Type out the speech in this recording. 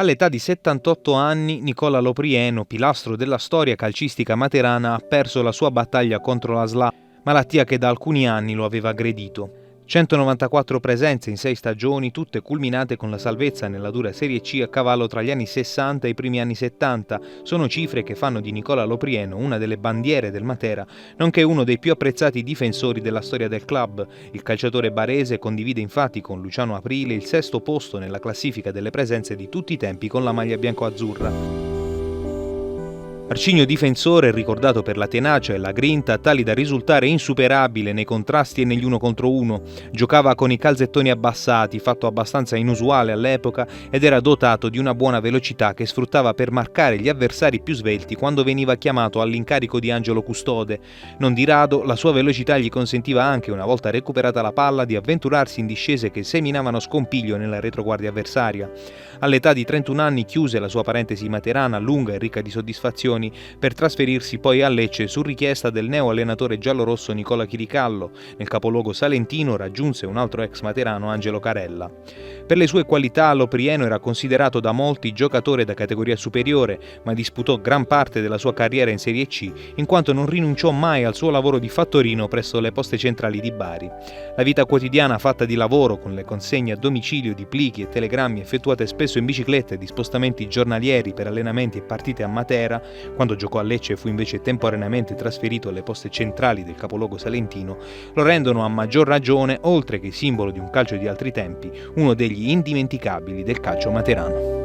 All'età di 78 anni, Nicola Loprieno, pilastro della storia calcistica materana, ha perso la sua battaglia contro la SLA, malattia che da alcuni anni lo aveva aggredito. 194 presenze in 6 stagioni, tutte culminate con la salvezza nella dura Serie C a cavallo tra gli anni 60 e i primi anni 70, sono cifre che fanno di Nicola Loprieno una delle bandiere del Matera, nonché uno dei più apprezzati difensori della storia del club. Il calciatore barese condivide infatti con Luciano Aprile il 6° posto nella classifica delle presenze di tutti i tempi con la maglia bianco-azzurra. Arcigno difensore ricordato per la tenacia e la grinta tali da risultare insuperabile nei contrasti e negli 1 contro 1. Giocava con i calzettoni abbassati, fatto abbastanza inusuale all'epoca, ed era dotato di una buona velocità che sfruttava per marcare gli avversari più svelti quando veniva chiamato all'incarico di Angelo Custode. Non di rado la sua velocità gli consentiva anche, una volta recuperata la palla, di avventurarsi in discese che seminavano scompiglio nella retroguardia avversaria. All'età di 31 anni chiuse la sua parentesi materana, lunga e ricca di soddisfazioni, per trasferirsi poi a Lecce su richiesta del neo allenatore giallorosso Nicola Chiricallo. Nel capoluogo salentino raggiunse un altro ex materano, Angelo Carella. Per le sue qualità Loprieno era considerato da molti giocatore da categoria superiore, ma disputò gran parte della sua carriera in Serie C, in quanto non rinunciò mai al suo lavoro di fattorino presso le poste centrali di Bari. La vita quotidiana fatta di lavoro, con le consegne a domicilio di plichi e telegrammi effettuate spesso in bicicletta e di spostamenti giornalieri per allenamenti e partite a Matera, quando giocò a Lecce fu invece temporaneamente trasferito alle poste centrali del capoluogo salentino, lo rendono a maggior ragione, oltre che simbolo di un calcio di altri tempi, uno degli indimenticabili del calcio materano.